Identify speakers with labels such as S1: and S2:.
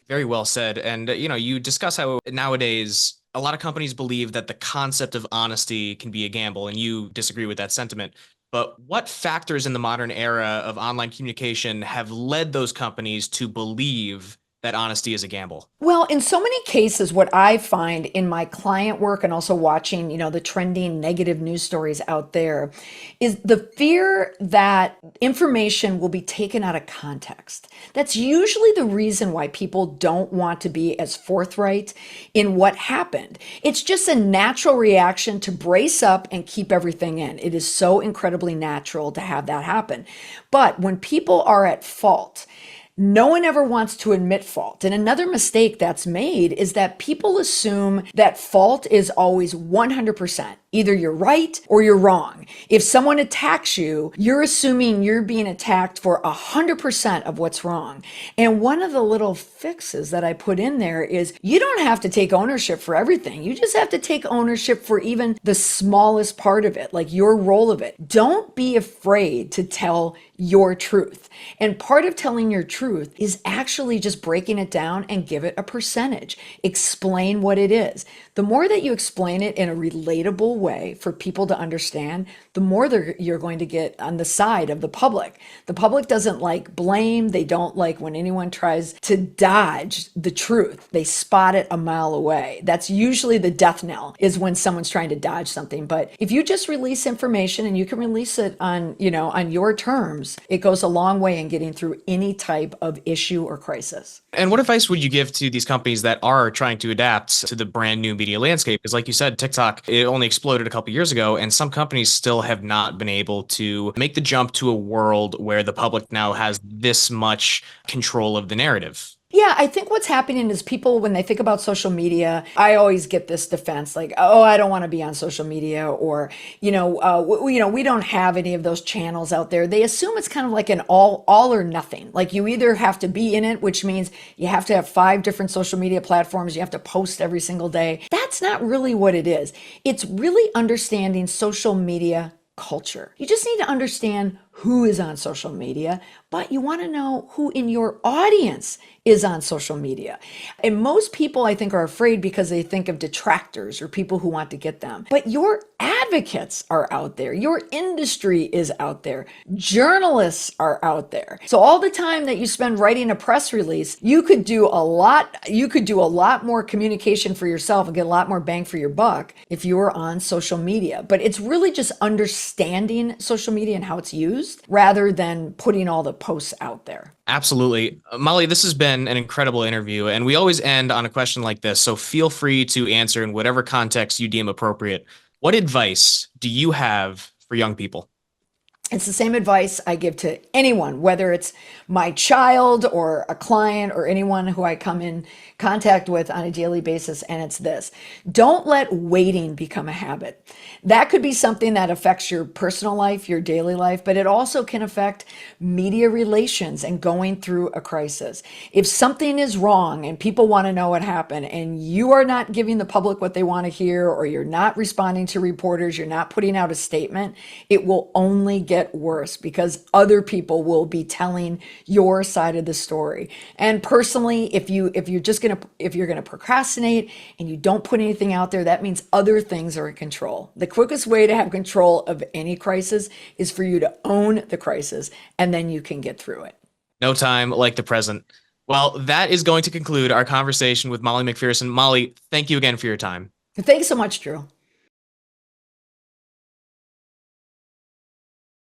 S1: Very well said. And, you discuss how nowadays a lot of companies believe that the concept of honesty can be a gamble, and you disagree with that sentiment. But what factors in the modern era of online communication have led those companies to believe that honesty is a gamble?
S2: Well, in so many cases, what I find in my client work and also watching, the trending negative news stories out there is the fear that information will be taken out of context. That's usually the reason why people don't want to be as forthright in what happened. It's just a natural reaction to brace up and keep everything in. It is so incredibly natural to have that happen. But when people are at fault, no one ever wants to admit fault. And another mistake that's made is that people assume that fault is always 100%. Either you're right or you're wrong. If someone attacks you, you're assuming you're being attacked for 100% of what's wrong. And one of the little fixes that I put in there is you don't have to take ownership for everything. You just have to take ownership for even the smallest part of it, like your role of it. Don't be afraid to tell your truth. And part of telling your truth is actually just breaking it down and give it a percentage. Explain what it is. The more that you explain it in a relatable way for people to understand, the more you're going to get on the side of the public. The public doesn't like blame. They don't like when anyone tries to dodge the truth. They spot it a mile away. That's usually the death knell, is when someone's trying to dodge something. But if you just release information and you can release it on your terms, it goes a long way in getting through any type of issue or crisis.
S1: And what advice would you give to these companies that are trying to adapt to the brand new media landscape? Because, like you said, TikTok, it only exploded a couple years ago, and some companies still have not been able to make the jump to a world where the public now has this much control of the narrative.
S2: Yeah, I think what's happening is people, when they think about social media, I always get this defense like, oh, I don't want to be on social media, or, we don't have any of those channels out there. They assume it's kind of like an all or nothing. Like you either have to be in it, which means you have to have 5 different social media platforms. You have to post every single day. That's not really what it is. It's really understanding social media culture. You just need to understand who is on social media, but you want to know who in your audience is on social media. And most people, I think, are afraid because they think of detractors or people who want to get them. But your advocates are out there. Your industry is out there. Journalists are out there. So all the time that you spend writing a press release, you could do a lot more communication for yourself and get a lot more bang for your buck if you were on social media. But it's really just understanding social media and how it's used rather than putting all the posts out there.
S1: Absolutely. Molly, this has been an incredible interview, and we always end on a question like this. So feel free to answer in whatever context you deem appropriate. What advice do you have for young people?
S2: It's the same advice I give to anyone, whether it's my child or a client or anyone who I come in contact with on a daily basis. And it's this: don't let waiting become a habit. That could be something that affects your personal life, your daily life, but it also can affect media relations and going through a crisis. If something is wrong and people want to know what happened and you are not giving the public what they want to hear, or you're not responding to reporters, you're not putting out a statement, it will only get worse because other people will be telling your side of the story. And personally, if you're going to procrastinate and you don't put anything out there, that means other things are in control. The quickest way to have control of any crisis is for you to own the crisis, and then you can get through it.
S1: No time like the present. Well, that is going to conclude our conversation with Molly McPherson. Molly, thank you again for your time.
S2: Thanks so much, Drew.